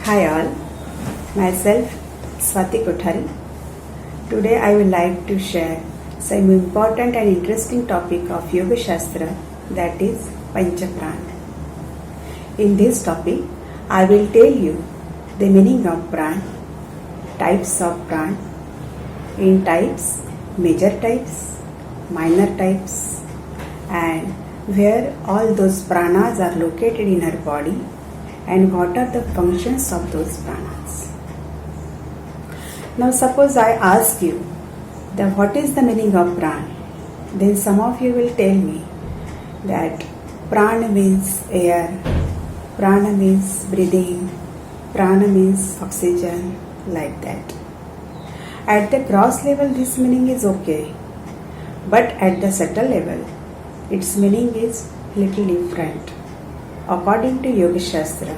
Hi all, myself Swati Kothari. Today I would like to share some important and interesting topic of Yoga Shastra, that is Pancha Prana. In this topic, I will tell you the meaning of prana, types of prana, in types, major types, minor types, and where all those pranas are located in our body and what are the functions of those pranas. Now suppose I ask you that what is the meaning of prana, then some of you will tell me that prana means air, prana means breathing, prana means oxygen, like that. At the gross level this meaning is okay, but at the subtle level its meaning is little different. According to Yoga Shastra,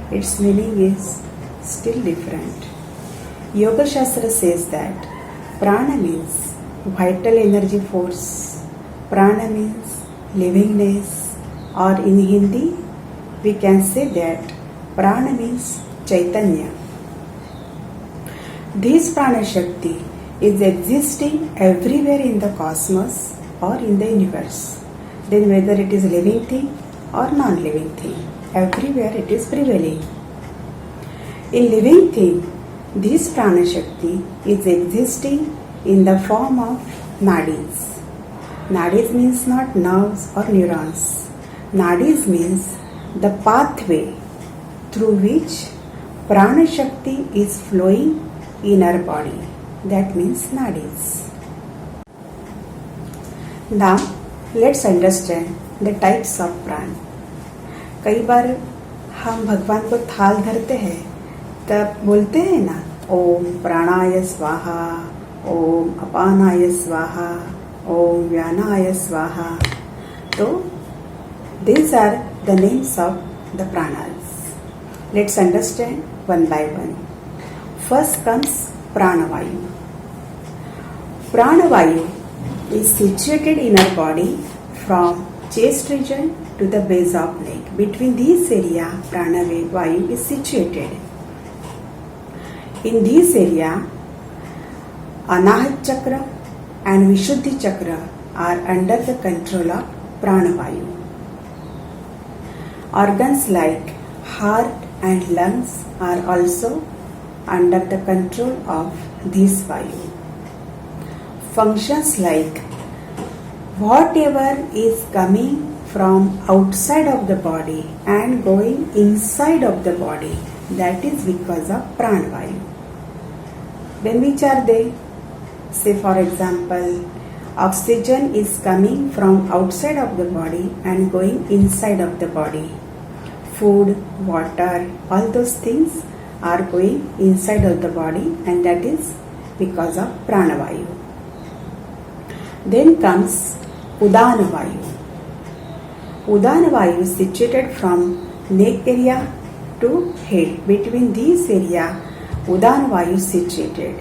its meaning is still different. Yoga Shastra says that prana means vital energy force, prana means livingness, or in Hindi we can say that prana means Chaitanya. This prana Shakti is existing everywhere in the cosmos or in the universe. Then whether it is living thing or non-living thing, everywhere it is prevailing. In living thing, this prana Shakti is existing in the form of nadis. Nadis means not nerves or neurons. Nadis means the pathway through which prana Shakti is flowing in our body. That means nadis. Now let's understand the types of प्राण. कई बार हम भगवान को थाल धरते हैं तब बोलते हैं ना, ओम प्राणाय स्वाहा, ओम अपानाय स्वाहा, ओम व्यानाय स्वाहा. तो these are the names of the pranas. Let's understand one by one. First comes pranavayu. Pranavayu is situated in our body from chest region to the base of neck. Between this area, pranavayu is situated. In this area, Anahat Chakra and Vishuddhi Chakra are under the control of pranavayu. Organs like heart and lungs are also under the control of this vayu. Functions like whatever is coming from outside of the body and going inside of the body, that is because of pranavayu. Then which are they? Say for example, oxygen is coming from outside of the body and going inside of the body. Food, water, all those things are going inside of the body, and that is because of pranavayu. Then comes Udanavayu. Udanavayu is situated from neck area to head. Between this area, Udanavayu is situated.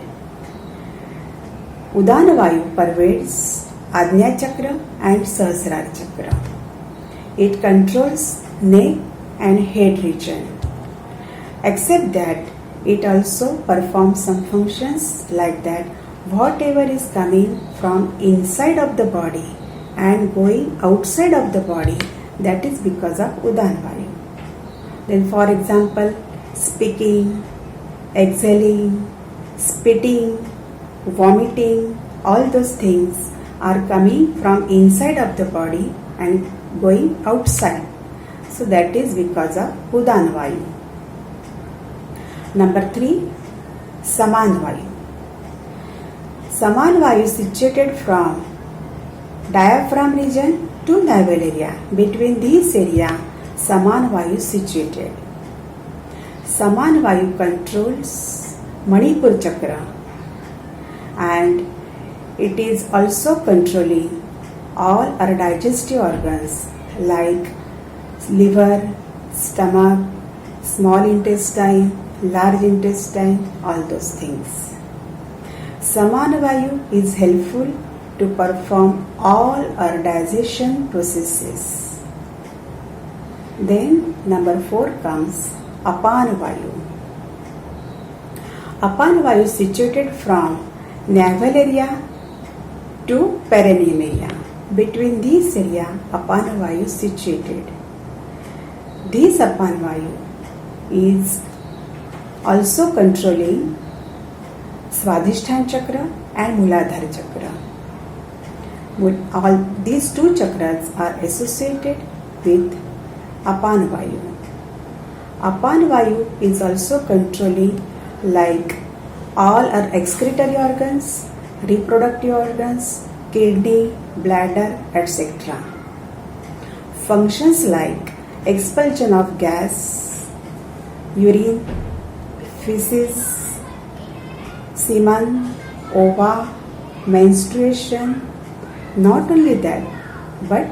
Udanavayu pervades Ajna Chakra and Sahasrara Chakra. It controls neck and head region. Except that it also performs some functions like that whatever is coming from inside of the body and going outside of the body, that is because of Udanavayu. Then for example, speaking, exhaling, spitting, vomiting, all those things are coming from inside of the body and going outside. So that is because of Udanavayu. Number 3, Samanvayu. Samanvayu is situated from diaphragm region to navel area. Between this area, Samanvayu is situated. Samanvayu controls Manipur Chakra, and it is also controlling all our digestive organs like liver, stomach, small intestine, large intestine, all those things. Samanvayu is helpful to perform all our digestion processes. Then number 4 comes Apanavayu. Apan Vayu is situated from navel area to perineum area. Between these area, Apana Vayu is situated. This Apana Vayu is also controlling Swadhisthana Chakra and Muladhara Chakra. All these two chakras are associated with Apana Vayu. Apana Vayu is also controlling like all our excretory organs, reproductive organs, kidney, bladder, etc. Functions like expulsion of gas, urine, feces, semen, ova, menstruation. Not only that, but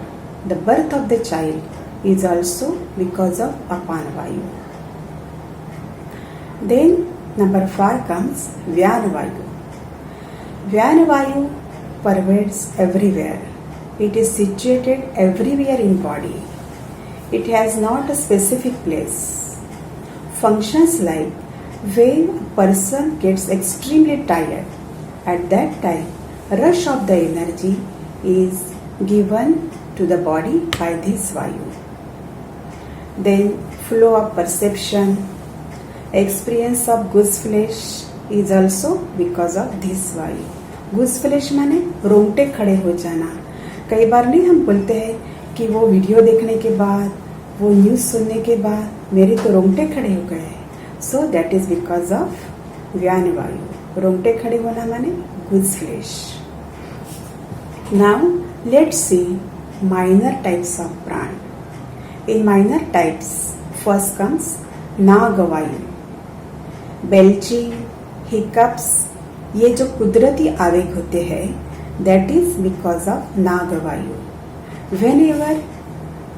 the birth of the child is also because of Apana Vayu. Then number 5 comes Vyana Vayu. Vyana Vayu pervades everywhere. It is situated everywhere in body. It has not a specific place. Functions like when a person gets extremely tired, at that time rush of the energy is given to the body by this Vayu. Then flow of perception, experience of goose flesh is also because of this Vayu. Goose flesh माने रोंगटे खड़े हो जाना. कई बार नहीं हम बोलते हैं कि वो वीडियो देखने के बाद, वो न्यूज़ सुनने के बाद मेरे तो रोंगटे खड़े हो गए. So that is because of Vyana Vayu. रोंगटे खड़े होना माने goose flesh. Now let's see minor types of prana. In minor types, first comes Nagavayu. Belching, hiccups, ये जो कुदरती आवेग होते हैं, that is because of Nagavayu. Whenever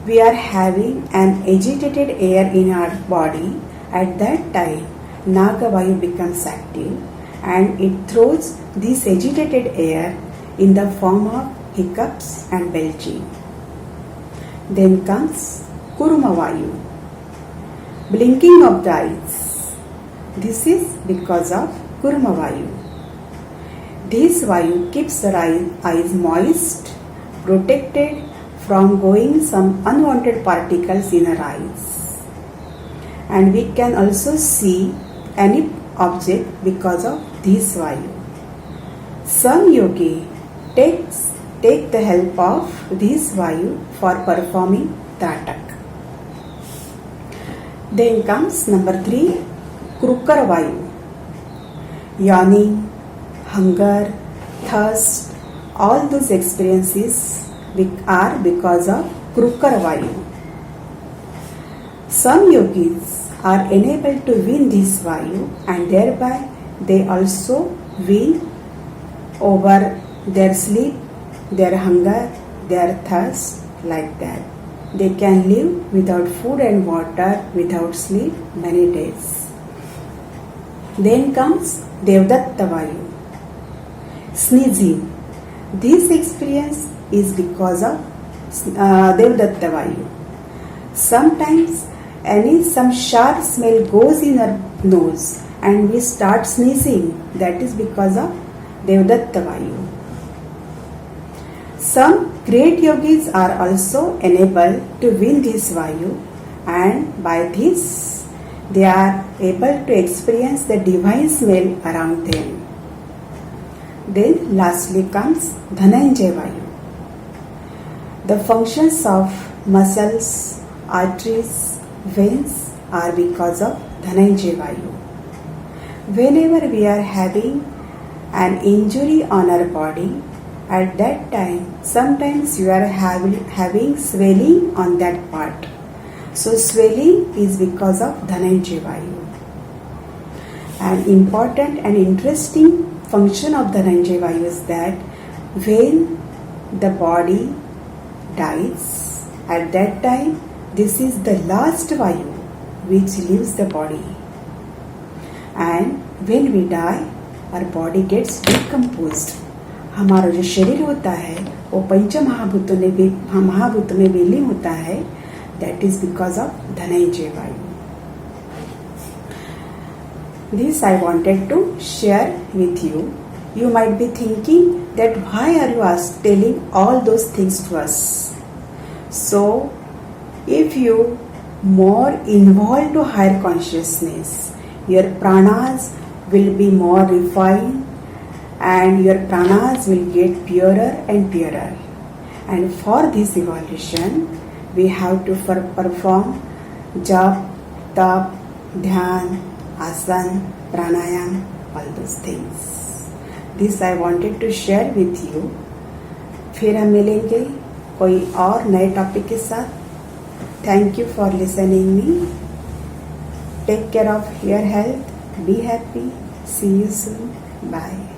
we are having an agitated air in our body, at that time Nagavayu becomes active and it throws this agitated air in the form of hiccups and belching. Then comes Kurumavayu, blinking of the eyes. This is because of Kurumavayu. This Vayu keeps the eyes moist, protected from going some unwanted particles in our eyes. And we can also see any object because of this Vayu. Some yogi take the help of this Vayu for performing Tratak. Then comes number 3, Krukar Vayu. Yawning, hunger, thirst, all those experiences are because of Krukar Vayu. Some yogis are enabled to win this Vayu and thereby they also win over their sleep, their hunger, their thirst, like that. They can live without food and water, without sleep many days. Then comes Devdatta Vayu. Sneezing. This experience is because of Devdatta Vayu. Sometimes some sharp smell goes in our nose and we start sneezing. That is because of Devdatta Vayu. Some great yogis are also enabled to win this Vayu and by this they are able to experience the divine smell around them. Then lastly comes Dhananjaya Vayu. The functions of muscles, arteries, veins are because of Dhananjaya Vayu. Whenever we are having an injury on our body, at that time sometimes you are having swelling on that part. So swelling is because of Dhananjaya Vayu. An important and interesting function of Dhananjaya Vayu is that when the body dies, at that time this is the last Vayu which leaves the body. And when we die, our body gets decomposed. हमारा जो शरीर होता है वो पंच महाभूतों में विलीन होता है. That is because of Dhananjaya Vayu. This I wanted to share with you. You might be thinking that why are you telling all those things to us? So, if you more involved to higher consciousness, your pranas will be more refined and your pranas will get purer and purer. And for this evolution, we have to perform jap, tap, dhyan, asan, pranayam, all those things. This I wanted to share with you. फिर हम मिलेंगे कोई और नए topic के साथ. Thank you for listening me. Take care of your health. Be happy. See you soon. Bye.